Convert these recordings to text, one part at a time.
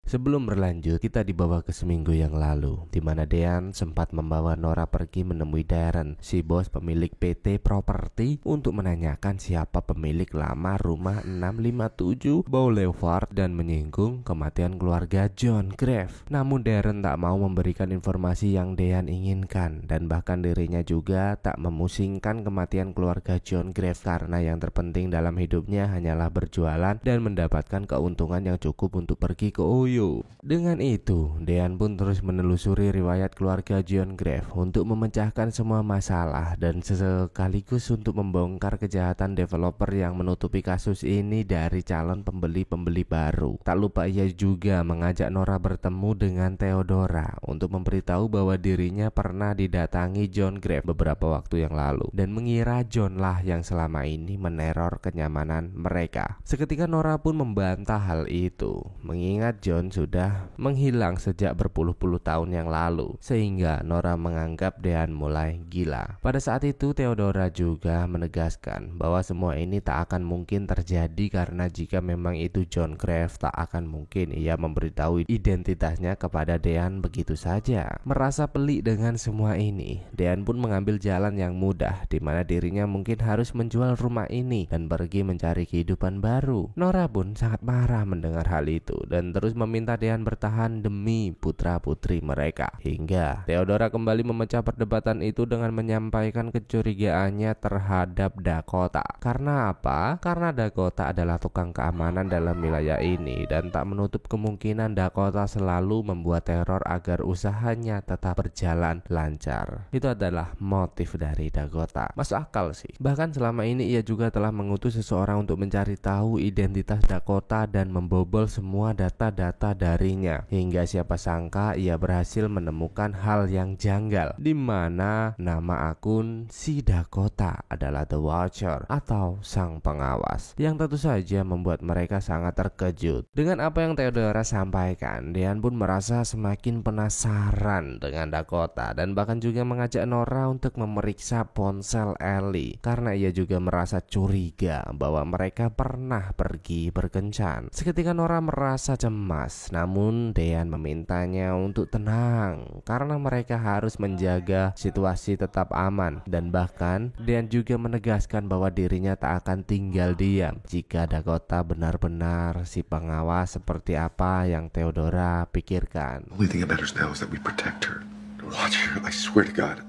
Sebelum berlanjut, kita dibawa ke seminggu yang lalu, di mana Dean sempat membawa Nora pergi menemui Darren, si bos pemilik PT Property, untuk menanyakan siapa pemilik lama rumah 657 Boulevard dan menyinggung kematian keluarga John Grave. Namun Darren tak mau memberikan informasi yang Dean inginkan, dan bahkan dirinya juga tak memusingkan kematian keluarga John Grave karena yang terpenting dalam hidupnya hanyalah berjualan dan mendapatkan keuntungan yang cukup untuk pergi ke Ohio. Dengan itu, Dean pun terus menelusuri riwayat keluarga John Grave untuk memecahkan semua masalah dan sekaligus untuk membongkar kejahatan developer yang menutupi kasus ini dari calon pembeli-pembeli baru. Tak lupa ia juga mengajak Nora bertemu dengan Theodora untuk memberitahu bahwa dirinya pernah didatangi John Grave beberapa waktu yang lalu dan mengira John lah yang selama ini meneror kenyamanan mereka. Seketika Nora pun membantah hal itu, mengingat John sudah menghilang sejak berpuluh-puluh tahun yang lalu, sehingga Nora menganggap Dean mulai gila. Pada saat itu Theodora juga menegaskan bahwa semua ini tak akan mungkin terjadi karena jika memang itu John Grave, tak akan mungkin ia memberitahu identitasnya kepada Dean begitu saja. Merasa pelik dengan semua ini, Dean pun mengambil jalan yang mudah, di mana dirinya mungkin harus menjual rumah ini dan pergi mencari kehidupan baru. Nora pun sangat marah mendengar hal itu dan terus meminta Dean bertahan demi putra-putri mereka. Hingga Theodora kembali memecah perdebatan itu dengan menyampaikan kecurigaannya terhadap Dakota. Karena apa? Karena Dakota adalah tukang keamanan dalam wilayah ini dan tak menutup kemungkinan Dakota selalu membuat teror agar usahanya tetap berjalan lancar. Itu adalah motif dari Dakota. Masuk akal sih. Bahkan selama ini ia juga telah mengutus seseorang untuk mencari tahu identitas Dakota dan membobol semua data-data darinya, hingga siapa sangka ia berhasil menemukan hal yang janggal, di mana nama akun si Dakota adalah The Watcher atau sang pengawas, yang tentu saja membuat mereka sangat terkejut dengan apa yang Theodora sampaikan. Dean pun merasa semakin penasaran dengan Dakota dan bahkan juga mengajak Nora untuk memeriksa ponsel Ellie karena ia juga merasa curiga bahwa mereka pernah pergi berkencan. Seketika Nora merasa cemas, namun Dean memintanya untuk tenang karena mereka harus menjaga situasi tetap aman, dan bahkan Dean juga menegaskan bahwa dirinya tak akan tinggal diam jika Dakota benar-benar si pengawas seperti apa yang Theodora pikirkan.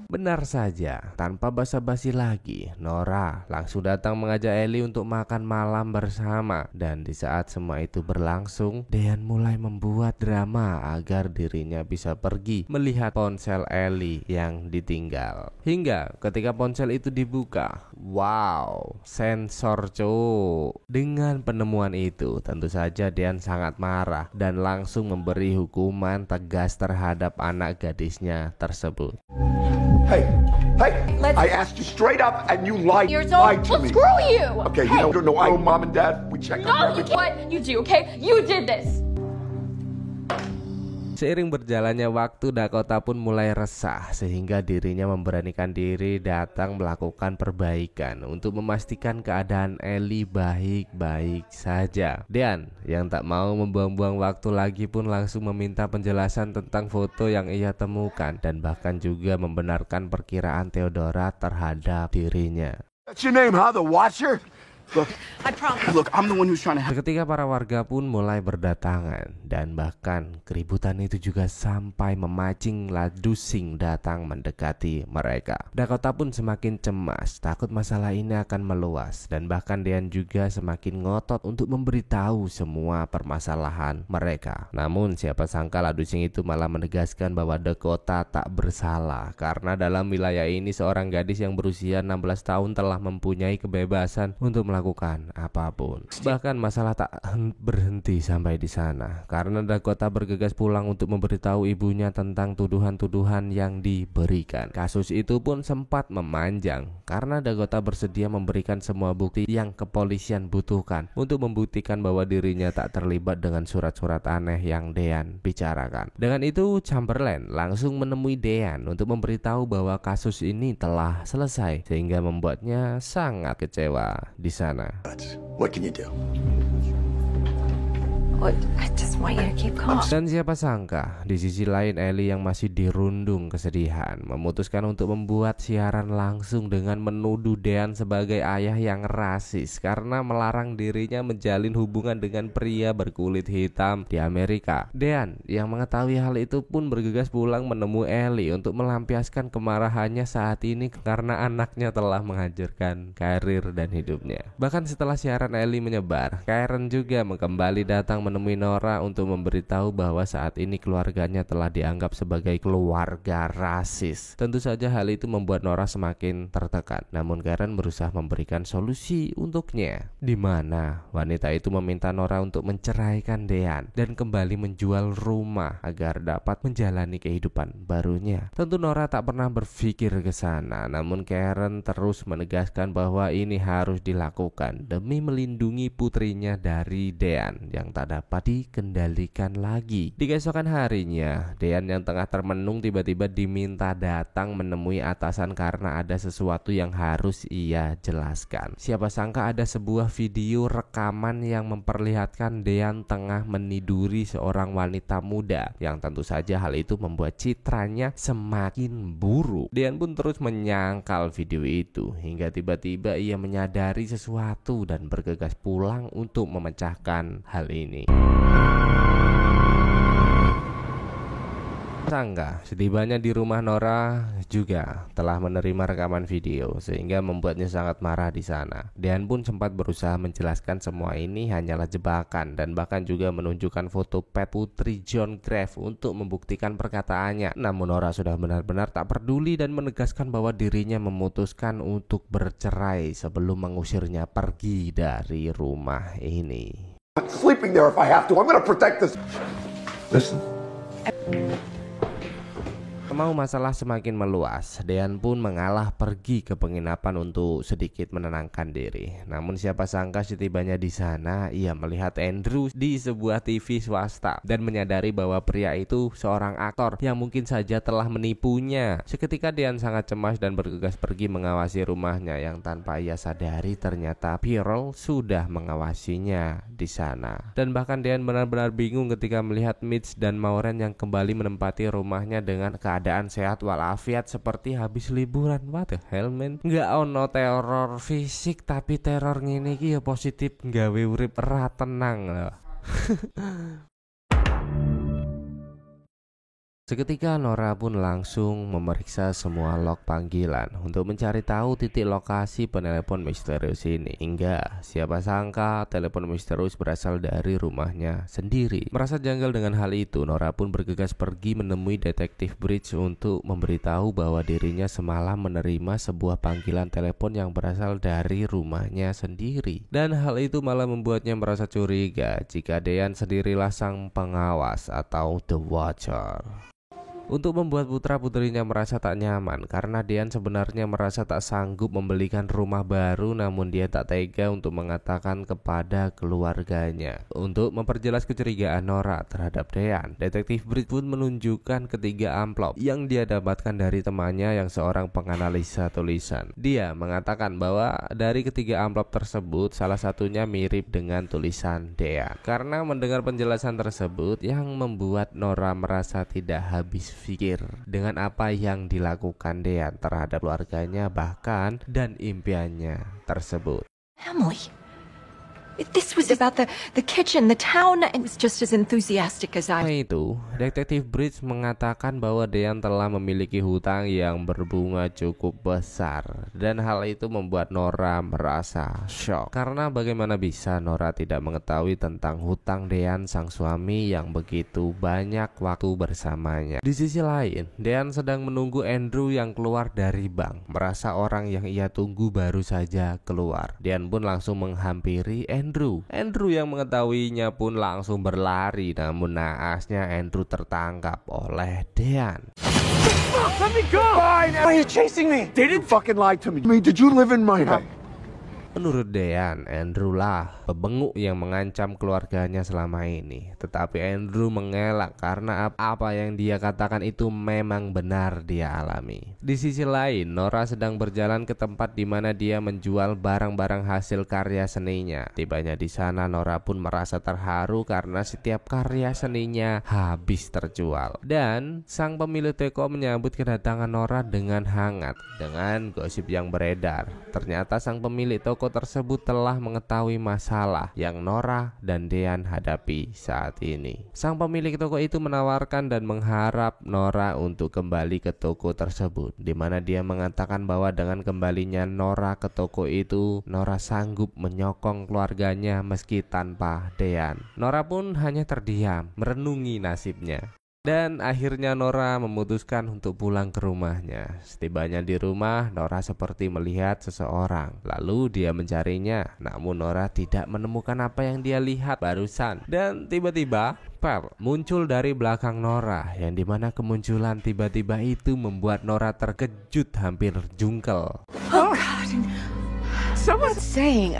Benar saja, tanpa basa-basi lagi, Nora langsung datang mengajak Ellie untuk makan malam bersama. Dan di saat semua itu berlangsung, Dean mulai membuat drama agar dirinya bisa pergi melihat ponsel Ellie yang ditinggal. Hingga ketika ponsel itu dibuka, wow, sensor cuk. Dengan penemuan itu, tentu saja Dean sangat marah dan langsung memberi hukuman tegas terhadap anak gadisnya tersebut. Hey, I asked you straight up and you lied to me. Screw you! Okay, you don't know I owe mom and dad. We checked on everything. What you do, okay? You did this! Seiring berjalannya waktu, Dakota pun mulai resah sehingga dirinya memberanikan diri datang melakukan perbaikan untuk memastikan keadaan Ellie baik-baik saja. Dean yang tak mau membuang-buang waktu lagi pun langsung meminta penjelasan tentang foto yang ia temukan dan bahkan juga membenarkan perkiraan Theodora terhadap dirinya. That's your name, huh? The Watcher? Look, I'm the one who's trying to help. Seketika para warga pun mulai berdatangan dan bahkan keributan itu juga sampai memancing Ladusing datang mendekati mereka. Dakota pun semakin cemas, takut masalah ini akan meluas, dan bahkan Dean juga semakin ngotot untuk memberitahu semua permasalahan mereka. Namun siapa sangka Ladusing itu malah menegaskan bahwa Dakota tak bersalah karena dalam wilayah ini seorang gadis yang berusia 16 tahun telah mempunyai kebebasan untuk melakukan apapun. Bahkan masalah tak berhenti sampai di sana karena Dakota bergegas pulang untuk memberitahu ibunya tentang tuduhan-tuduhan yang diberikan. Kasus itu pun sempat memanjang karena Dakota bersedia memberikan semua bukti yang kepolisian butuhkan untuk membuktikan bahwa dirinya tak terlibat dengan surat-surat aneh yang Dean bicarakan. Dengan itu Chamberlain langsung menemui Dean untuk memberitahu bahwa kasus ini telah selesai, sehingga membuatnya sangat kecewa di sana. What can you do? I just want you to keep calm. Dan siapa sangka di sisi lain Ellie yang masih dirundung kesedihan memutuskan untuk membuat siaran langsung dengan menuduh Dean sebagai ayah yang rasis karena melarang dirinya menjalin hubungan dengan pria berkulit hitam di Amerika. Dean yang mengetahui hal itu pun bergegas pulang menemui Ellie untuk melampiaskan kemarahannya saat ini karena anaknya telah menghancurkan karir dan hidupnya. Bahkan setelah siaran Ellie menyebar, Karen juga kembali datang menemui Nora untuk memberitahu bahwa saat ini keluarganya telah dianggap sebagai keluarga rasis. Tentu saja hal itu membuat Nora semakin tertekan. Namun Karen berusaha memberikan solusi untuknya, di mana wanita itu meminta Nora untuk menceraikan Dean dan kembali menjual rumah agar dapat menjalani kehidupan barunya. Tentu Nora tak pernah berpikir ke sana, namun Karen terus menegaskan bahwa ini harus dilakukan demi melindungi putrinya dari Dean yang tak dapat dikendalikan lagi. Di keesokan harinya, Dean yang tengah termenung tiba-tiba diminta datang menemui atasan karena ada sesuatu yang harus ia jelaskan. Siapa sangka ada sebuah video rekaman yang memperlihatkan Dean tengah meniduri seorang wanita muda, yang tentu saja hal itu membuat citranya semakin buruk. Dean pun terus menyangkal video itu hingga tiba-tiba ia menyadari sesuatu dan bergegas pulang untuk memecahkan hal ini. Sangka setibanya di rumah, Nora juga telah menerima rekaman video sehingga membuatnya sangat marah di sana. Dean pun sempat berusaha menjelaskan semua ini hanyalah jebakan dan bahkan juga menunjukkan foto pet putri John Grave untuk membuktikan perkataannya. Namun Nora sudah benar-benar tak peduli dan menegaskan bahwa dirinya memutuskan untuk bercerai sebelum mengusirnya pergi dari rumah ini. I'm sleeping there if I have to. I'm gonna protect this. Listen. Mau masalah semakin meluas, Dean pun mengalah pergi ke penginapan untuk sedikit menenangkan diri. Namun siapa sangka setibanya di sana, ia melihat Andrew di sebuah TV swasta dan menyadari bahwa pria itu seorang aktor yang mungkin saja telah menipunya. Seketika Dean sangat cemas dan bergegas pergi mengawasi rumahnya yang tanpa ia sadari ternyata Pearl sudah mengawasinya di sana. Dan bahkan Dean benar-benar bingung ketika melihat Mitch dan Maureen yang kembali menempati rumahnya dengan keadaan sehat walafiat seperti habis liburan. What the hell man? Nggak ono teror fisik tapi teror ngene iki ya positif nggawe urip ra tenang loh. Seketika Nora pun langsung memeriksa semua log panggilan untuk mencari tahu titik lokasi penelepon misterius ini. Hingga siapa sangka telepon misterius berasal dari rumahnya sendiri. Merasa janggal dengan hal itu, Nora pun bergegas pergi menemui detektif Bridge untuk memberitahu bahwa dirinya semalam menerima sebuah panggilan telepon yang berasal dari rumahnya sendiri. Dan hal itu malah membuatnya merasa curiga jika Dean sendirilah sang pengawas atau The Watcher. Untuk membuat putra-putrinya merasa tak nyaman karena Dean sebenarnya merasa tak sanggup membelikan rumah baru, namun dia tak tega untuk mengatakan kepada keluarganya. Untuk memperjelas kecurigaan Nora terhadap Dean, detektif Bridge pun menunjukkan ketiga amplop yang dia dapatkan dari temannya yang seorang penganalisa tulisan. Dia mengatakan bahwa dari ketiga amplop tersebut salah satunya mirip dengan tulisan Dean. Karena mendengar penjelasan tersebut yang membuat Nora merasa tidak habis pikir dengan apa yang dilakukan Dean terhadap keluarganya bahkan dan impiannya tersebut. Emily, this was about the kitchen, the town. It was just as enthusiastic as I. Itu, detektif Bridge mengatakan bahwa Dean telah memiliki hutang yang berbunga cukup besar dan hal itu membuat Nora merasa shock. Karena bagaimana bisa Nora tidak mengetahui tentang hutang Dean sang suami yang begitu banyak waktu bersamanya. Di sisi lain, Dean sedang menunggu Andrew yang keluar dari bank. Merasa orang yang ia tunggu baru saja keluar. Dean pun langsung menghampiri Andrew yang mengetahuinya pun langsung berlari, namun naasnya Andrew tertangkap oleh Dean. Let me go! Fine! Why are you chasing me? They didn't fucking lie to me. Did you live in my house? Menurut Dean, Andrew lah pebenguk yang mengancam keluarganya selama ini. Tetapi Andrew mengelak karena apa yang dia katakan itu memang benar dia alami. Di sisi lain, Nora sedang berjalan ke tempat di mana dia menjual barang-barang hasil karya seninya. Tibanya di sana, Nora pun merasa terharu karena setiap karya seninya habis terjual. Dan sang pemilik toko menyambut kedatangan Nora dengan hangat. Dengan gosip yang beredar, ternyata sang pemilik toko tersebut telah mengetahui masalah yang Nora dan Dean hadapi saat ini. Sang pemilik toko itu menawarkan dan mengharap Nora untuk kembali ke toko tersebut, di mana dia mengatakan bahwa dengan kembalinya Nora ke toko itu, Nora sanggup menyokong keluarganya meski tanpa Dean. Nora pun hanya terdiam, merenungi nasibnya. Dan akhirnya Nora memutuskan untuk pulang ke rumahnya. Setibanya di rumah, Nora seperti melihat seseorang. Lalu dia mencarinya, namun Nora tidak menemukan apa yang dia lihat barusan. Dan tiba-tiba Pearl muncul dari belakang Nora, yang dimana kemunculan tiba-tiba itu membuat Nora terkejut hampir jungkel. Oh God. Someone's saying,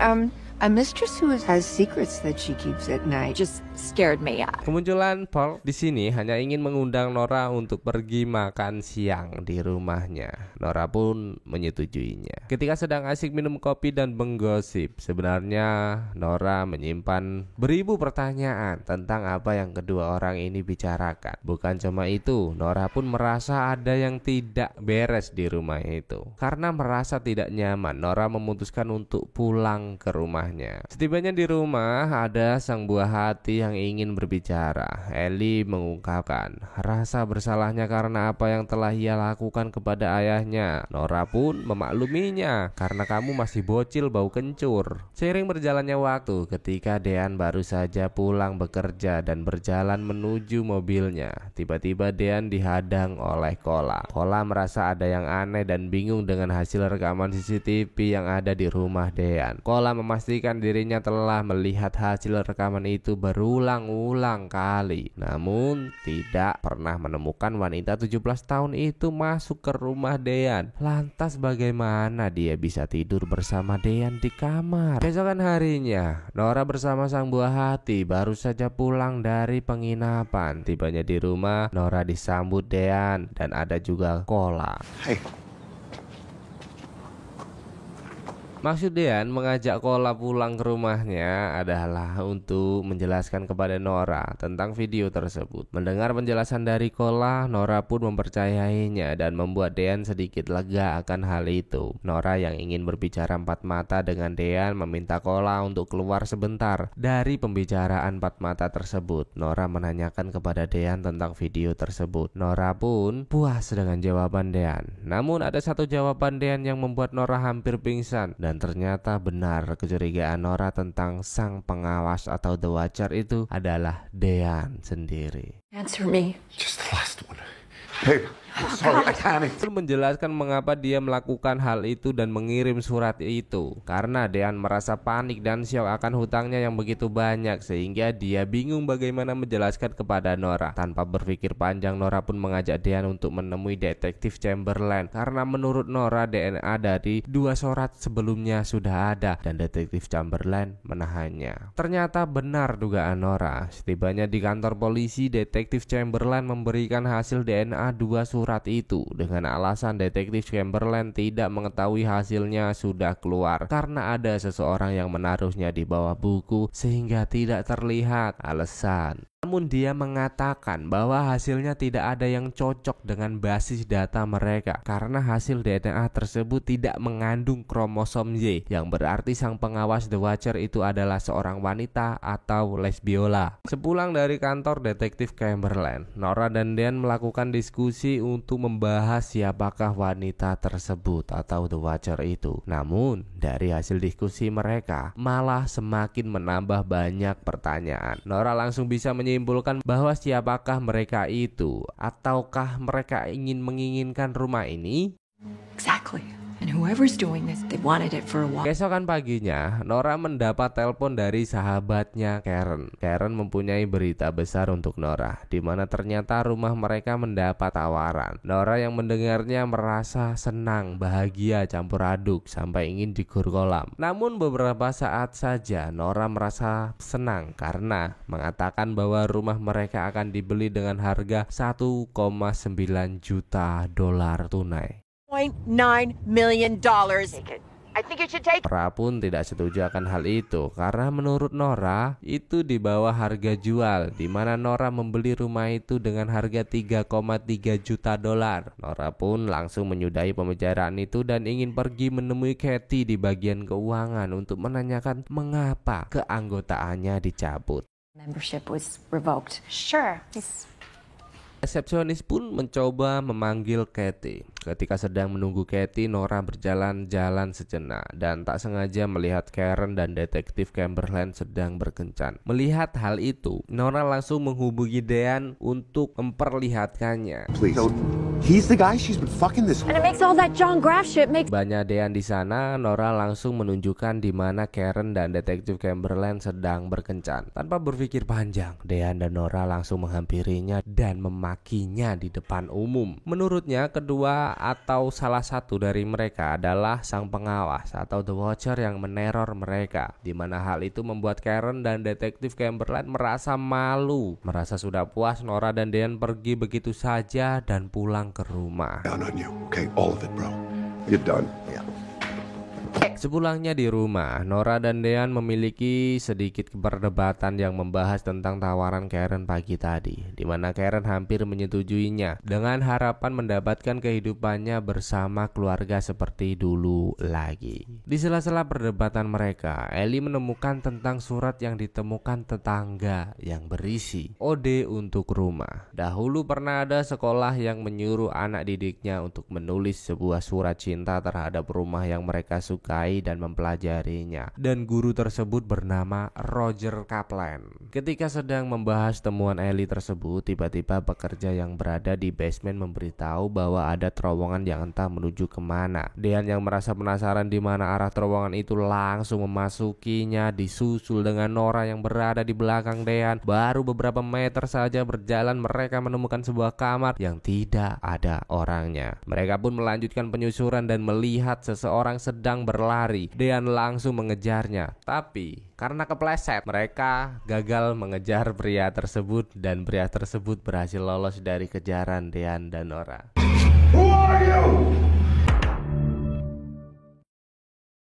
a mistress who has secrets that she keeps at night. Just scared me. Kemunculan Paul di sini hanya ingin mengundang Nora untuk pergi makan siang di rumahnya. Nora pun menyetujuinya. Ketika sedang asik minum kopi dan menggosip, sebenarnya Nora menyimpan beribu pertanyaan tentang apa yang kedua orang ini bicarakan. Bukan cuma itu, Nora pun merasa ada yang tidak beres di rumah itu. Karena merasa tidak nyaman, Nora memutuskan untuk pulang ke rumahnya. Setibanya di rumah, ada sang buah hati yang ingin berbicara. Ellie mengungkapkan rasa bersalahnya karena apa yang telah ia lakukan kepada ayahnya. Nora pun memakluminya, karena kamu masih bocil bau kencur. Seiring berjalannya waktu, ketika Dean baru saja pulang bekerja dan berjalan menuju mobilnya, tiba-tiba Dean dihadang oleh Kola. Kola merasa ada yang aneh dan bingung dengan hasil rekaman CCTV yang ada di rumah Dean. Kola memastikan dirinya telah melihat hasil rekaman itu berulang-ulang kali, namun tidak pernah menemukan wanita 17 tahun itu masuk ke rumah Dean. Lantas bagaimana dia bisa tidur bersama Dean di kamar? Besokan harinya, Nora bersama sang buah hati baru saja pulang dari penginapan. Tibanya di rumah, Nora disambut Dean dan ada juga Kola. Hey. Maksud Dean mengajak Kola pulang ke rumahnya adalah untuk menjelaskan kepada Nora tentang video tersebut. Mendengar penjelasan dari Kola, Nora pun mempercayainya dan membuat Dean sedikit lega akan hal itu. Nora yang ingin berbicara empat mata dengan Dean meminta Kola untuk keluar sebentar dari pembicaraan empat mata tersebut. Nora menanyakan kepada Dean tentang video tersebut. Nora pun puas dengan jawaban Dean. Namun ada satu jawaban Dean yang membuat Nora hampir pingsan. Dan ternyata benar kecurigaan Nora tentang sang pengawas atau The Watcher itu adalah Dean sendiri. Answer me. Just the last one. Hey, I'm sorry, I can't. Menjelaskan mengapa dia melakukan hal itu dan mengirim surat itu. Karena Dean merasa panik dan syok akan hutangnya yang begitu banyak, sehingga dia bingung bagaimana menjelaskan kepada Nora. Tanpa berpikir panjang, Nora pun mengajak Dean untuk menemui detektif Chamberlain. Karena menurut Nora, DNA dari dua surat sebelumnya sudah ada dan detektif Chamberlain menahannya. Ternyata benar dugaan Nora. Setibanya di kantor polisi, detektif Chamberlain memberikan hasil DNA dua surat itu dengan alasan detektif Chamberlain tidak mengetahui hasilnya sudah keluar karena ada seseorang yang menaruhnya di bawah buku sehingga tidak terlihat. Alasan, namun dia mengatakan bahwa hasilnya tidak ada yang cocok dengan basis data mereka karena hasil DNA tersebut tidak mengandung kromosom Y, yang berarti sang pengawas The Watcher itu adalah seorang wanita atau lesbiola. Sepulang dari kantor detektif Chamberlain, Nora dan Dean melakukan diskusi untuk membahas siapakah wanita tersebut atau The Watcher itu. Namun dari hasil diskusi mereka malah semakin menambah banyak pertanyaan. Nora langsung bisa menyimpulkan bahwa siapakah mereka itu, ataukah mereka menginginkan rumah ini? Exactly. And And whoever's doing this, they wanted it for a while. Keesokan paginya, Nora mendapat telepon dari sahabatnya Karen. Karen mempunyai berita besar untuk Nora, di mana ternyata rumah mereka mendapat tawaran. Nora yang mendengarnya merasa senang, bahagia, campur aduk, sampai ingin digur kolam. Namun beberapa saat saja Nora merasa senang karena mengatakan bahwa rumah mereka akan dibeli dengan harga 1,9 juta dolar tunai. $0.9 million. I think you should take. Nora pun tidak setuju akan hal itu karena menurut Nora itu di bawah harga jual, di mana Nora membeli rumah itu dengan harga 3,3 juta dolar. Nora pun langsung menyudahi pembicaraan itu dan ingin pergi menemui Katie di bagian keuangan untuk menanyakan mengapa keanggotaannya dicabut. Membership was revoked. Sure. Resepsionis pun mencoba memanggil Katie. Ketika sedang menunggu Katie, Nora berjalan-jalan sejenak dan tak sengaja melihat Karen dan detektif Chamberlain sedang berkencan. Melihat hal itu, Nora langsung menghubungi Dean untuk memperlihatkannya. Please. So, he's the guy she's been fucking this And it makes all that John Graff shit make Banyak Dean di sana, Nora langsung menunjukkan di mana Karen dan detektif Chamberlain sedang berkencan. Tanpa berpikir panjang, Dean dan Nora langsung menghampirinya dan memakinya di depan umum. Menurutnya, kedua atau salah satu dari mereka adalah sang pengawas atau The Watcher yang meneror mereka, di mana hal itu membuat Karen dan detektif Chamberlain merasa malu. Merasa sudah puas, Nora dan Dean pergi begitu saja dan pulang ke rumah. down on you. Okay, all of it, bro. You're done. Yeah. Sepulangnya di rumah, Nora dan Dean memiliki sedikit perdebatan yang membahas tentang tawaran Karen pagi tadi, di mana Karen hampir menyetujuinya dengan harapan mendapatkan kehidupannya bersama keluarga seperti dulu lagi. Di sela-sela perdebatan mereka, Ellie menemukan tentang surat yang ditemukan tetangga yang berisi ode untuk rumah. Dahulu pernah ada sekolah yang menyuruh anak didiknya untuk menulis sebuah surat cinta terhadap rumah yang mereka sukai dan mempelajarinya, dan guru tersebut bernama Roger Kaplan. Ketika sedang membahas temuan Ellie tersebut, tiba-tiba pekerja yang berada di basement memberitahu bahwa ada terowongan yang entah menuju kemana. Dean yang merasa penasaran di mana arah terowongan itu langsung memasukinya, disusul dengan Nora yang berada di belakang Dean. Baru beberapa meter saja berjalan, mereka menemukan sebuah kamar yang tidak ada orangnya. Mereka pun melanjutkan penyusuran dan melihat seseorang sedang berlari. Dean langsung mengejarnya, tapi karena kepleset, mereka gagal mengejar pria tersebut dan pria tersebut berhasil lolos dari kejaran Dean dan Nora. Who are you?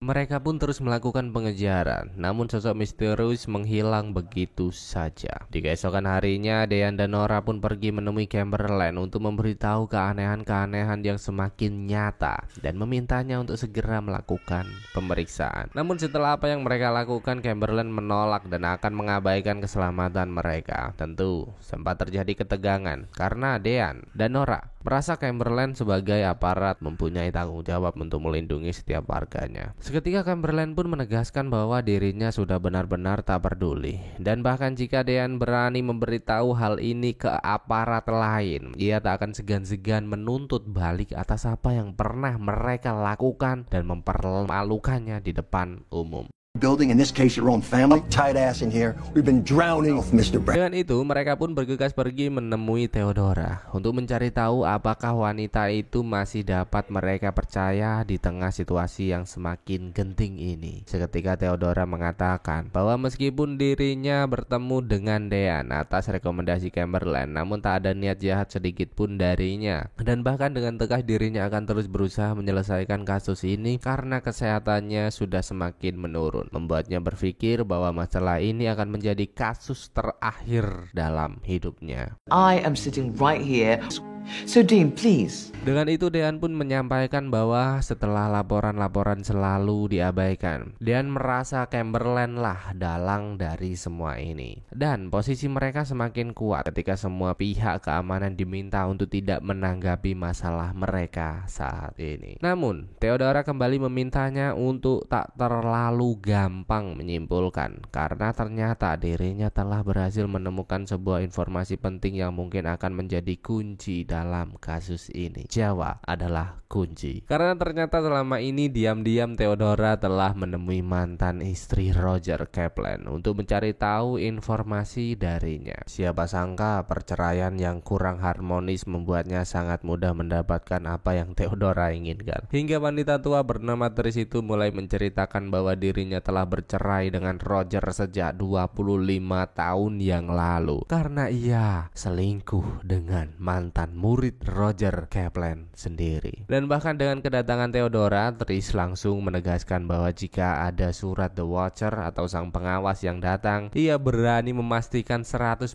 Mereka pun terus melakukan pengejaran, namun sosok misterius menghilang begitu saja. Di keesokan harinya, Dean dan Nora pun pergi menemui Chamberlain untuk memberitahu keanehan-keanehan yang semakin nyata dan memintanya untuk segera melakukan pemeriksaan. Namun setelah apa yang mereka lakukan, Chamberlain menolak dan akan mengabaikan keselamatan mereka. Tentu sempat terjadi ketegangan karena Dean dan Nora merasa Chamberlain sebagai aparat mempunyai tanggung jawab untuk melindungi setiap warganya. Seketika Chamberlain pun menegaskan bahwa dirinya sudah benar-benar tak peduli, dan bahkan jika Dean berani memberitahu hal ini ke aparat lain, ia tak akan segan-segan menuntut balik atas apa yang pernah mereka lakukan dan mempermalukannya di depan umum. Building, in this case your own family, tight ass in here. We've been drowning with Mr. Brown. Dengan itu mereka pun bergegas pergi menemui Theodora untuk mencari tahu apakah wanita itu masih dapat mereka percaya di tengah situasi yang semakin genting ini. Seketika Theodora mengatakan bahwa meskipun dirinya bertemu dengan Dean atas rekomendasi Chamberlain, namun tak ada niat jahat sedikit pun darinya, dan bahkan dengan tegas dirinya akan terus berusaha menyelesaikan kasus ini karena kesehatannya sudah semakin menurun, membuatnya berpikir bahwa masalah ini akan menjadi kasus terakhir dalam hidupnya. I am sitting right here. So Dean, please. Dengan itu Dean pun menyampaikan bahwa setelah laporan-laporan selalu diabaikan, Dean merasa Chamberlain lah dalang dari semua ini. Dan posisi mereka semakin kuat ketika semua pihak keamanan diminta untuk tidak menanggapi masalah mereka saat ini. Namun Theodora kembali memintanya untuk tak terlalu gampang menyimpulkan, karena ternyata dirinya telah berhasil menemukan sebuah informasi penting yang mungkin akan menjadi kunci dalam kasus ini. Jawa adalah kunci. Karena ternyata selama ini diam-diam Theodora telah menemui mantan istri Roger Kaplan untuk mencari tahu informasi darinya. Siapa sangka perceraian yang kurang harmonis membuatnya sangat mudah mendapatkan apa yang Theodora inginkan. Hingga wanita tua bernama Tris itu mulai menceritakan bahwa dirinya telah bercerai dengan Roger sejak 25 tahun yang lalu karena ia selingkuh dengan mantan murid Roger Kaplan sendiri. Dan bahkan dengan kedatangan Theodora, Tris langsung menegaskan bahwa jika ada surat The Watcher atau sang pengawas yang datang, ia berani memastikan 100%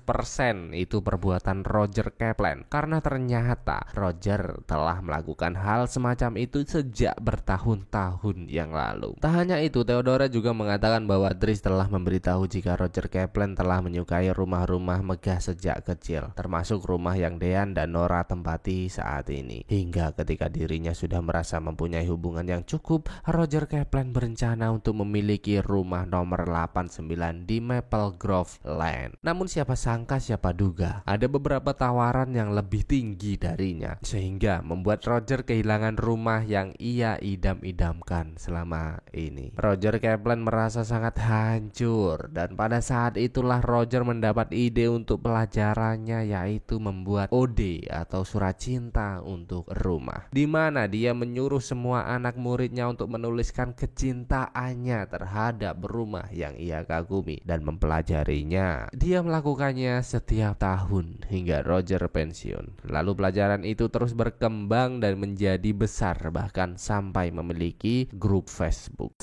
itu perbuatan Roger Kaplan karena ternyata Roger telah melakukan hal semacam itu sejak bertahun-tahun yang lalu. Tak hanya itu, Theodora juga mengatakan bahwa Tris telah memberitahu jika Roger Kaplan telah menyukai rumah-rumah megah sejak kecil, termasuk rumah yang Dean dan Nora tempati saat ini. Hingga ketika dirinya sudah merasa mempunyai hubungan yang cukup, Roger Kaplan berencana untuk memiliki rumah nomor 89 di Maple Grove Lane. Namun siapa sangka siapa duga, ada beberapa tawaran yang lebih tinggi darinya, sehingga membuat Roger kehilangan rumah yang ia idam-idamkan selama ini. Roger Kaplan merasa sangat hancur, dan pada saat itulah Roger mendapat ide untuk pelajarannya, yaitu membuat ode atau surat cinta untuk rumah, di mana dia menyuruh semua anak muridnya untuk menuliskan kecintaannya terhadap rumah yang ia kagumi dan mempelajarinya. Dia melakukannya setiap tahun hingga Roger pensiun. Lalu pelajaran itu terus berkembang dan menjadi besar, bahkan sampai memiliki grup Facebook.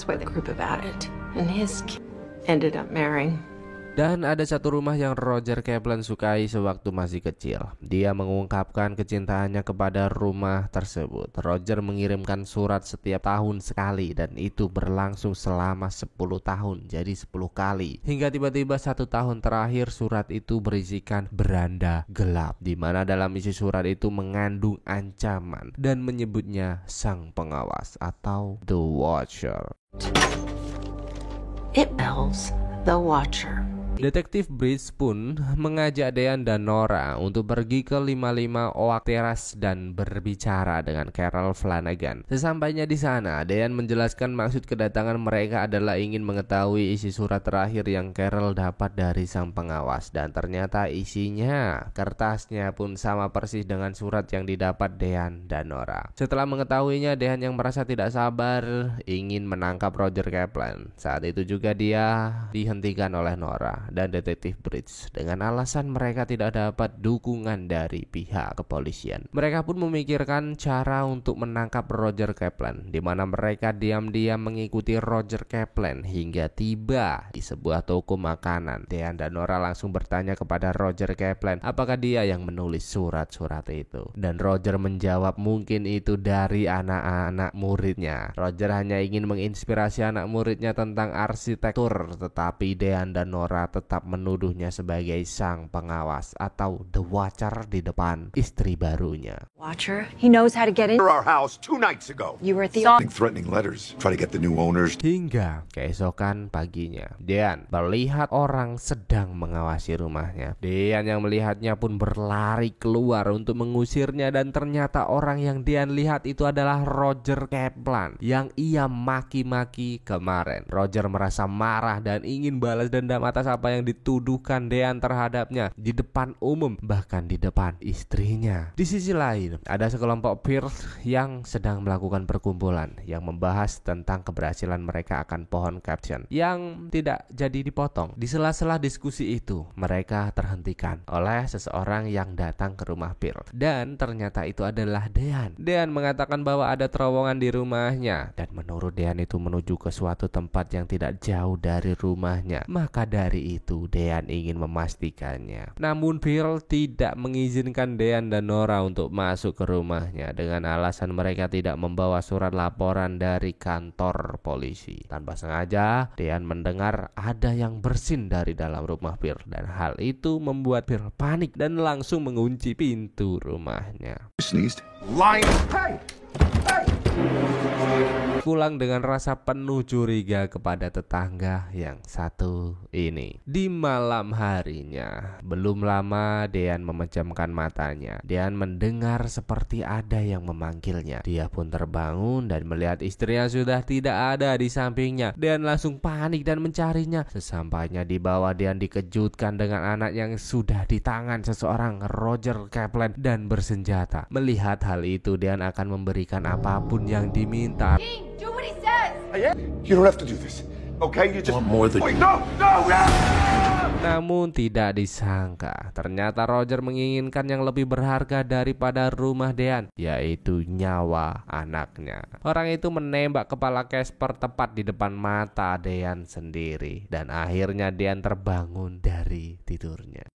Dan ada satu rumah yang Roger Kaplan sukai sewaktu masih kecil. Dia mengungkapkan kecintaannya kepada rumah tersebut. Roger mengirimkan surat setiap tahun sekali, dan itu berlangsung selama 10 tahun, jadi 10 kali. Hingga tiba-tiba 1 tahun terakhir surat itu berisikan beranda gelap, di mana dalam isi surat itu mengandung ancaman dan menyebutnya sang pengawas atau The Watcher. It spells The Watcher. Detektif Bridge pun mengajak Dean dan Nora untuk pergi ke 55 Oak Terrace dan berbicara dengan Carol Flanagan. Sesampainya di sana, Dean menjelaskan maksud kedatangan mereka adalah ingin mengetahui isi surat terakhir yang Carol dapat dari sang pengawas, dan ternyata isinya, kertasnya pun sama persis dengan surat yang didapat Dean dan Nora. Setelah mengetahuinya, Dean yang merasa tidak sabar ingin menangkap Roger Kaplan. Saat itu juga dia dihentikan oleh Nora dan Detektif Bridge dengan alasan mereka tidak dapat dukungan dari pihak kepolisian. Mereka pun memikirkan cara untuk menangkap Roger Kaplan, di mana mereka diam-diam mengikuti Roger Kaplan hingga tiba di sebuah toko makanan. Dean dan Nora langsung bertanya kepada Roger Kaplan apakah dia yang menulis surat-surat itu, dan Roger menjawab mungkin itu dari anak-anak muridnya. Roger hanya ingin menginspirasi anak muridnya tentang arsitektur, tetapi Dean dan Nora tetap menuduhnya sebagai sang pengawas atau The Watcher di depan istri barunya. Watcher, he knows how to get in our house 2 nights ago. You were at the Threatening letters, try to get the new owners. Hingga keesokan paginya, Dean melihat orang sedang mengawasi rumahnya. Dean yang melihatnya pun berlari keluar untuk mengusirnya, dan ternyata orang yang Dean lihat itu adalah Roger Kaplan yang ia maki-maki kemarin. Roger merasa marah dan ingin balas dendam atas apa yang dituduhkan Dean terhadapnya di depan umum, bahkan di depan istrinya. Di sisi lain, ada sekelompok peers yang sedang melakukan perkumpulan yang membahas tentang keberhasilan mereka akan pohon caption yang tidak jadi dipotong. Di sela-sela diskusi itu, mereka terhentikan oleh seseorang yang datang ke rumah Pearl, dan ternyata itu adalah Dean. Dean mengatakan bahwa ada terowongan di rumahnya, dan menurut Dean itu menuju ke suatu tempat yang tidak jauh dari rumahnya. Maka dari itu Dean ingin memastikannya. Namun Pearl tidak mengizinkan Dean dan Nora untuk masuk ke rumahnya dengan alasan mereka tidak membawa surat laporan dari kantor polisi. Tanpa sengaja Dean mendengar ada yang bersin dari dalam rumah Pearl, dan hal itu membuat Pearl panik dan langsung mengunci pintu rumahnya. Sneezed. Lying. Hey! pulang dengan rasa penuh curiga kepada tetangga yang satu ini. Di malam harinya, belum lama Dean memejamkan matanya. Dean mendengar seperti ada yang memanggilnya. Dia pun terbangun dan melihat istrinya sudah tidak ada di sampingnya. Dean langsung panik dan mencarinya. Sesampainya di bawah, Dean dikejutkan dengan anak yang sudah di tangan seseorang, Roger Kaplan, dan bersenjata. Melihat hal itu, Dean akan memberikan apapun yang diminta. Do what he says! You don't have to do this. Okay, you just Want more than- Wait, no! Namun tidak disangka, ternyata Roger menginginkan yang lebih berharga daripada rumah Dean, yaitu nyawa anaknya. Orang itu menembak kepala Casper tepat di depan mata Dean sendiri, dan akhirnya Dean terbangun dari tidurnya.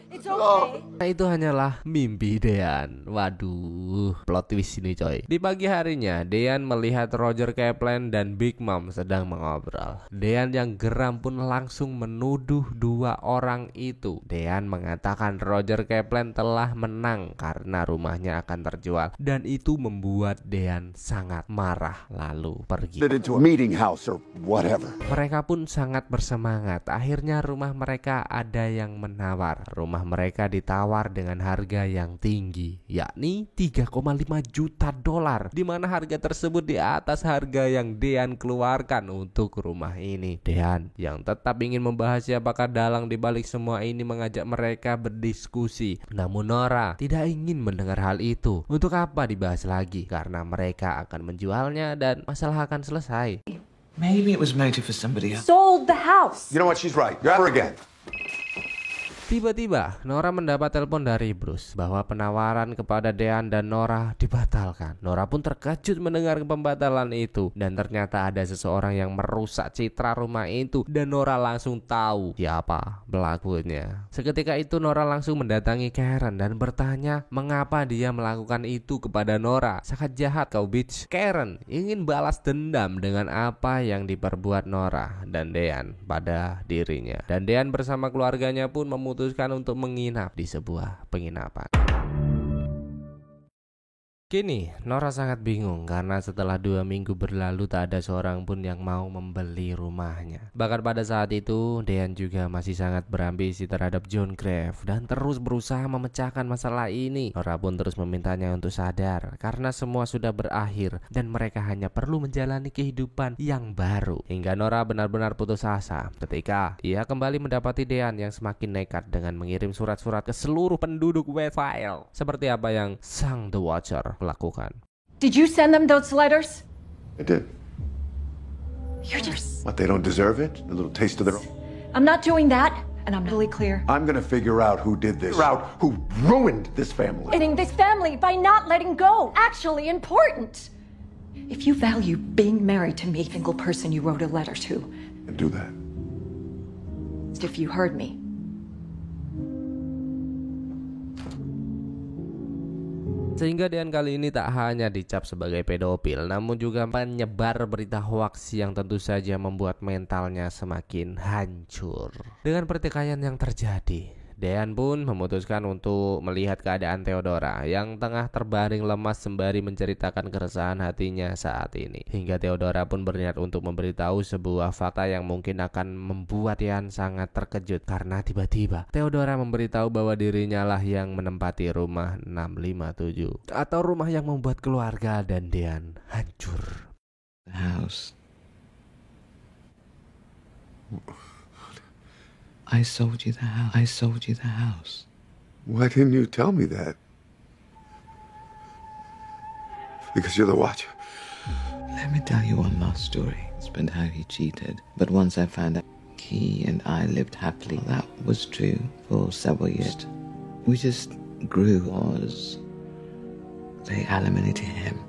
It's okay. Nah, itu hanyalah mimpi Dean. Waduh, plot twist ini coy. Di pagi harinya, Dean melihat Roger Kaplan dan Big Mom sedang mengobrol. Dean yang geram pun langsung menuduh dua orang itu. Dean mengatakan Roger Kaplan telah menang karena rumahnya akan terjual, dan itu membuat Dean sangat marah lalu pergi. Into a meeting house or whatever. Mereka pun sangat bersemangat. Akhirnya rumah mereka ada yang menawar. Rumah mereka ditawar dengan harga yang tinggi, yakni $3,5 juta, di mana harga tersebut di atas harga yang Dean keluarkan untuk rumah ini. Dean yang tetap ingin membahas siapakah dalang di balik semua ini mengajak mereka berdiskusi. Namun Nora tidak ingin mendengar hal itu. Untuk apa dibahas lagi? Karena mereka akan menjualnya dan masalah akan selesai. Maybe it was motive for somebody else. Sold the house. You know what? She's right. Grab her again. Tiba-tiba Nora mendapat telepon dari Bruce bahwa penawaran kepada Dean dan Nora dibatalkan. Nora pun terkejut mendengar pembatalan itu, dan ternyata ada seseorang yang merusak citra rumah itu, dan Nora langsung tahu siapa pelakunya. Seketika itu Nora langsung mendatangi Karen dan bertanya mengapa dia melakukan itu kepada Nora. Sangat jahat kau bitch. Karen ingin balas dendam dengan apa yang diperbuat Nora dan Dean pada dirinya, dan Dean bersama keluarganya pun memutuskan untuk menginap di sebuah penginapan. Kini Nora sangat bingung karena setelah 2 minggu berlalu tak ada seorang pun yang mau membeli rumahnya. Bahkan pada saat itu Dean juga masih sangat berambisi terhadap John Grave dan terus berusaha memecahkan masalah ini. Nora pun terus memintanya untuk sadar karena semua sudah berakhir dan mereka hanya perlu menjalani kehidupan yang baru. Hingga Nora benar-benar putus asa ketika ia kembali mendapati Dean yang semakin nekat dengan mengirim surat-surat ke seluruh penduduk Westville, seperti apa yang sang The Watcher lakukan. Did you send them those letters? I did. You're just... What, they don't deserve it? A little taste of their own? I'm not doing that, and I'm really clear. I'm gonna figure out who did this. Figure out who ruined this family. Ending this family by not letting go. Actually important. If you value being married to me, single person you wrote a letter to. And do that. If you heard me. Sehingga Dean kali ini tak hanya dicap sebagai pedofil, namun juga penyebar berita hoaks yang tentu saja membuat mentalnya semakin hancur. Dengan pertikaian yang terjadi, Dean pun memutuskan untuk melihat keadaan Theodora yang tengah terbaring lemas sembari menceritakan keresahan hatinya saat ini. Hingga Theodora pun berniat untuk memberitahu sebuah fakta yang mungkin akan membuat Dean sangat terkejut, karena tiba-tiba Theodora memberitahu bahwa dirinya lah yang menempati rumah 657, atau rumah yang membuat keluarga dan Dean hancur. The house. I sold you the house. I sold you the house. Why didn't you tell me that? Because you're the Watcher. Let me tell you one last story. It's been how he cheated. But once I found out he and I lived happily, that was true for several years. We just grew. Was they alimony to him.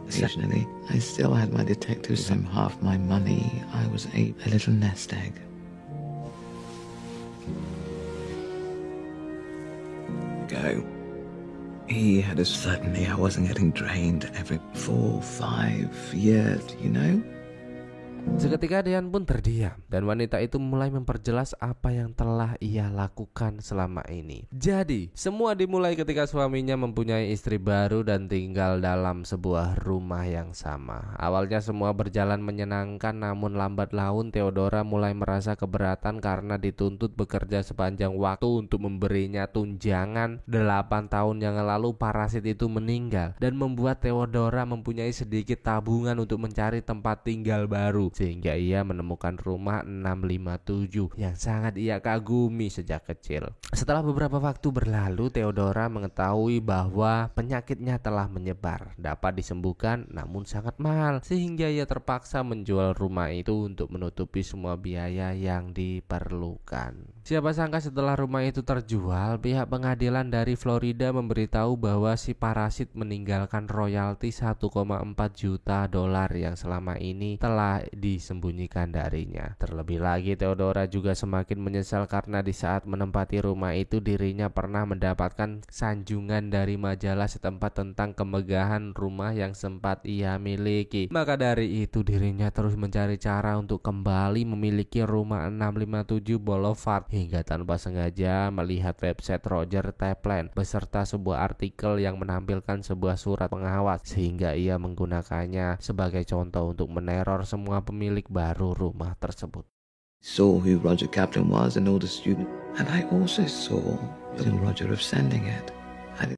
Occasionally, I still had my detectives send half my money. I was a little nest egg. Go. He had a certainly I wasn't getting drained every 4-5 years, you know? Seketika Dean pun terdiam dan wanita itu mulai memperjelas apa yang telah ia lakukan selama ini. Jadi, semua dimulai ketika suaminya mempunyai istri baru dan tinggal dalam sebuah rumah yang sama. Awalnya semua berjalan menyenangkan, namun lambat laun Theodora mulai merasa keberatan karena dituntut bekerja sepanjang waktu untuk memberinya tunjangan. 8 tahun yang lalu parasit itu meninggal dan membuat Theodora mempunyai sedikit tabungan untuk mencari tempat tinggal baru, sehingga ia menemukan rumah 657 yang sangat ia kagumi sejak kecil. Setelah beberapa waktu berlalu, Theodora mengetahui bahwa penyakitnya telah menyebar, dapat disembuhkan namun sangat mahal, sehingga ia terpaksa menjual rumah itu untuk menutupi semua biaya yang diperlukan. Siapa sangka setelah rumah itu terjual, pihak pengadilan dari Florida memberitahu bahwa si parasit meninggalkan royalti 1,4 juta dolar yang selama ini telah disembunyikan darinya. Terlebih lagi, Theodora juga semakin menyesal karena di saat menempati rumah itu dirinya pernah mendapatkan sanjungan dari majalah setempat tentang kemegahan rumah yang sempat ia miliki. Maka dari itu dirinya terus mencari cara untuk kembali memiliki rumah 657 Boulevard, hingga tanpa sengaja melihat website Roger Tapland beserta sebuah artikel yang menampilkan sebuah surat pengawas, sehingga ia menggunakannya sebagai contoh untuk meneror semua pemilik baru rumah tersebut. Saw who Roger Kaplan was, an older student, and I also saw little Roger of sending it.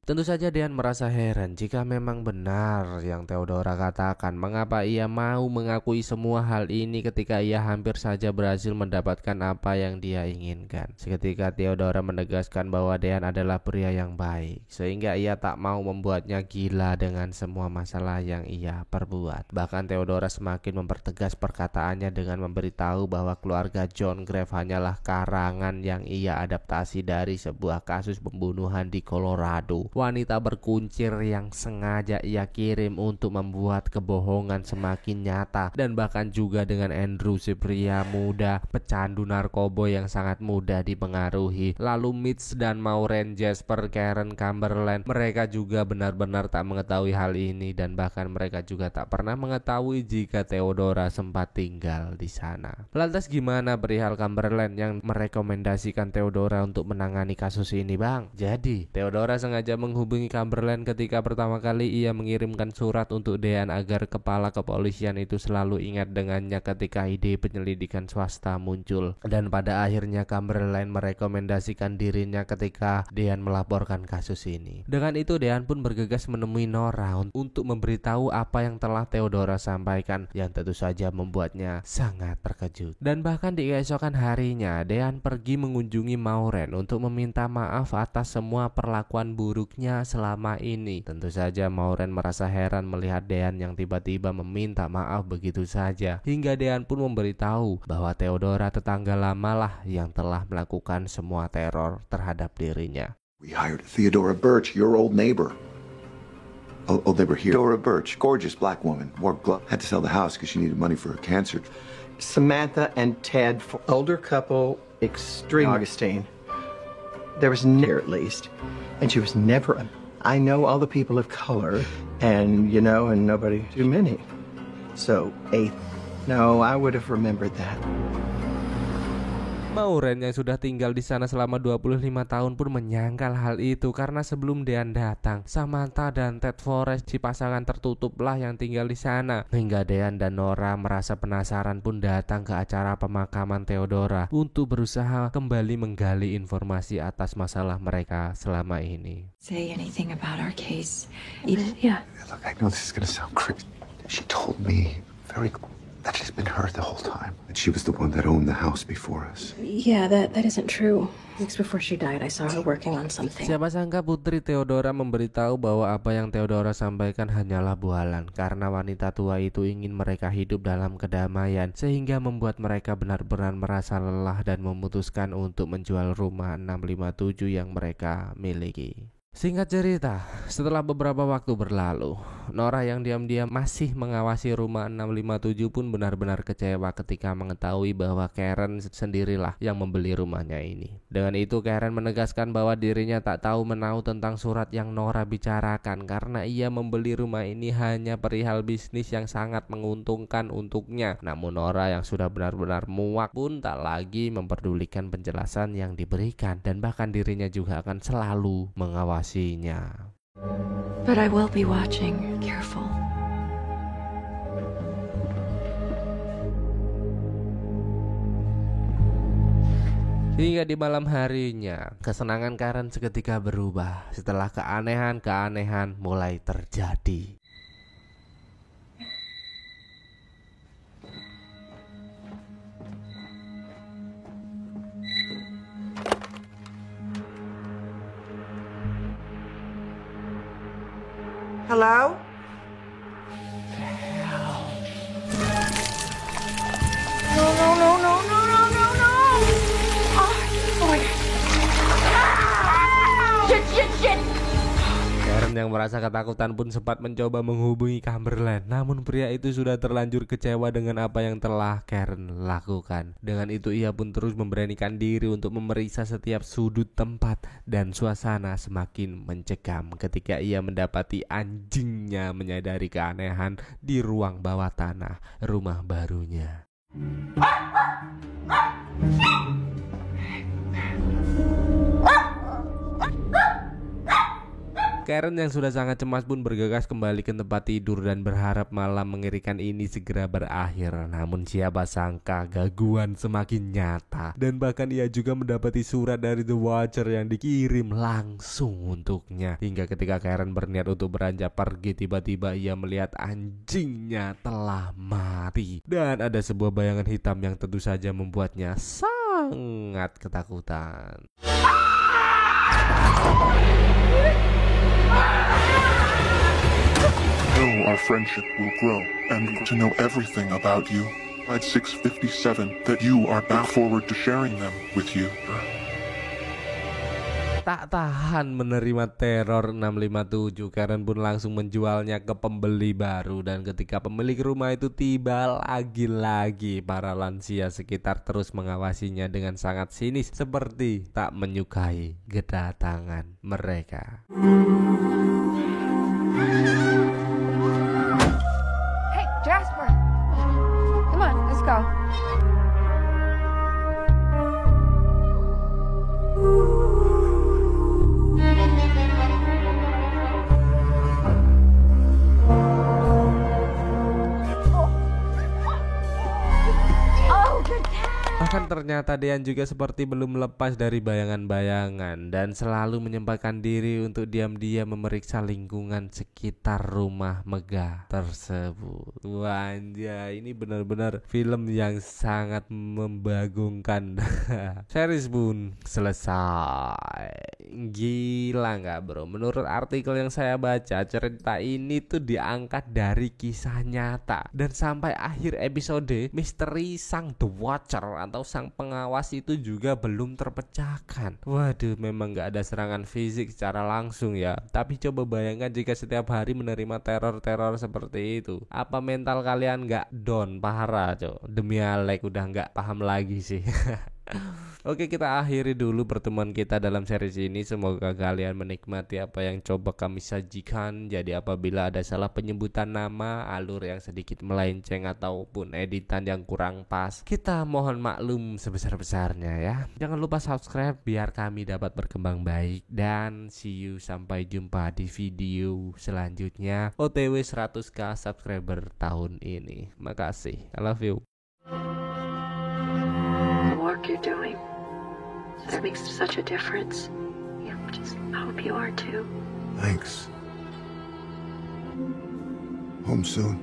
Tentu saja Dean merasa heran jika memang benar yang Theodora katakan. Mengapa ia mau mengakui semua hal ini ketika ia hampir saja berhasil mendapatkan apa yang dia inginkan? Seketika Theodora menegaskan bahwa Dean adalah pria yang baik, sehingga ia tak mau membuatnya gila dengan semua masalah yang ia perbuat. Bahkan Theodora semakin mempertegas perkataannya dengan memberitahu bahwa keluarga John Grave hanyalah karangan yang ia adaptasi dari sebuah kasus pembunuhan di Colorado. Wanita berkuncir yang sengaja ia kirim untuk membuat kebohongan semakin nyata, dan bahkan juga dengan Andrew, si pria muda pecandu narkoba yang sangat mudah dipengaruhi. Lalu Mitch dan Maureen Jasper Karen Cumberland, mereka juga benar-benar tak mengetahui hal ini, dan bahkan mereka juga tak pernah mengetahui jika Theodora sempat tinggal di sana. Lantas gimana perihal Cumberland yang merekomendasikan Theodora untuk menangani kasus ini, Bang? Jadi Theodora sengaja menghubungi Cumberland ketika pertama kali ia mengirimkan surat untuk Dean agar kepala kepolisian itu selalu ingat dengannya ketika ide penyelidikan swasta muncul. Dan pada akhirnya Cumberland merekomendasikan dirinya ketika Dean melaporkan kasus ini. Dengan itu Dean pun bergegas menemui Nora untuk memberitahu apa yang telah Theodora sampaikan, yang tentu saja membuatnya sangat terkejut. Dan bahkan di keesokan harinya Dean pergi mengunjungi Maureen untuk meminta maaf atas semua perlakuan buruknya selama ini. Tentu saja Maureen merasa heran melihat Dean yang tiba-tiba meminta maaf begitu saja, hingga Dean pun memberitahu bahwa Theodora tetangga lamalah yang telah melakukan semua teror terhadap dirinya. We hired Theodora Birch, your old neighbor. Oh, they were here. Theodora Birch, gorgeous black woman, wore gloves, had to sell the house because she needed money for her cancer. Samantha and Ted, older couple, extreme Augustine. There was near at least. And she was never, I know all the people of color, and nobody too many. So, no, I would have remembered that. Maureen yang sudah tinggal di sana selama 25 tahun pun menyangkal hal itu, karena sebelum Dean datang, Samantha dan Ted Forrest, si pasangan tertutuplah yang tinggal di sana. Hingga Dean dan Nora merasa penasaran pun datang ke acara pemakaman Theodora untuk berusaha kembali menggali informasi atas masalah mereka selama ini. Say anything about our case. Yeah. Look, I know this is gonna sound crazy. She told me very that she's been hurt the whole time. That she was the one that owned the house before us. Yeah, that isn't true. Weeks before she died, I saw her working on something. Siapa sangka putri Theodora memberitahu bahwa apa yang Theodora sampaikan hanyalah bualan, karena wanita tua itu ingin mereka hidup dalam kedamaian, sehingga membuat mereka benar-benar merasa lelah dan memutuskan untuk menjual rumah 657 yang mereka miliki. Singkat cerita, setelah beberapa waktu berlalu, Nora yang diam-diam masih mengawasi rumah 657 pun benar-benar kecewa ketika mengetahui bahwa Karen sendirilah yang membeli rumahnya ini. Dengan itu Karen menegaskan bahwa dirinya tak tahu menahu tentang surat yang Nora bicarakan karena ia membeli rumah ini hanya perihal bisnis yang sangat menguntungkan untuknya. Namun Nora yang sudah benar-benar muak pun tak lagi memperdulikan penjelasan yang diberikan dan bahkan dirinya juga akan selalu mengawasinya. But I will be watching. Careful. Hingga di malam harinya, kesenangan Karen seketika berubah setelah keanehan-keanehan mulai terjadi. Hello? No. Oh, boy. Shit. Karen yang merasa ketakutan pun sempat mencoba menghubungi Cumberland. Namun pria itu sudah terlanjur kecewa dengan apa yang telah Karen lakukan. Dengan itu ia pun terus memberanikan diri untuk memeriksa setiap sudut tempat. Dan suasana semakin mencekam ketika ia mendapati anjingnya menyadari keanehan di ruang bawah tanah rumah barunya. Karen yang sudah sangat cemas pun bergegas kembali ke tempat tidur dan berharap malam mengerikan ini segera berakhir. Namun siapa sangka gangguan semakin nyata dan bahkan ia juga mendapati surat dari The Watcher yang dikirim langsung untuknya. Hingga ketika Karen berniat untuk beranjak pergi, tiba-tiba ia melihat anjingnya telah mati dan ada sebuah bayangan hitam yang tentu saja membuatnya sangat ketakutan. know our friendship will grow and to know everything about you. At 657 that you are back forward to sharing them with you. Tak tahan menerima teror 657, Karen pun langsung menjualnya ke pembeli baru. Dan ketika pemilik rumah itu tiba, lagi-lagi para lansia sekitar terus mengawasinya dengan sangat sinis, seperti tak menyukai kedatangan mereka. Hey, Jasper! Come on, let's go. Bahkan ternyata Dean juga seperti belum lepas dari bayangan-bayangan dan selalu menyempatkan diri untuk diam-diam memeriksa lingkungan sekitar rumah megah tersebut. Wah, anjay, ini benar-benar film yang sangat membagongkan. Series pun selesai. Gila nggak bro? Menurut artikel yang saya baca, cerita ini tuh diangkat dari kisah nyata dan sampai akhir episode misteri sang The Watcher atau sang pengawas itu juga belum terpecahkan. Waduh, memang gak ada serangan fisik secara langsung ya. Tapi coba bayangkan jika setiap hari menerima teror-teror seperti itu. Apa mental kalian gak down parah coy? Demi Alek udah gak paham lagi sih. Oke, kita akhiri dulu pertemuan kita dalam series ini. Semoga kalian menikmati apa yang coba kami sajikan. Jadi apabila ada salah penyebutan nama, alur yang sedikit melenceng ataupun editan yang kurang pas, kita mohon maklum sebesar-besarnya ya. Jangan lupa subscribe biar kami dapat berkembang baik. Dan see you, sampai jumpa di video selanjutnya. OTW 100k subscriber tahun ini. Makasih, I love you. The work you're doing, it makes such a difference. Yeah, just I hope you are too. Thanks. Home soon.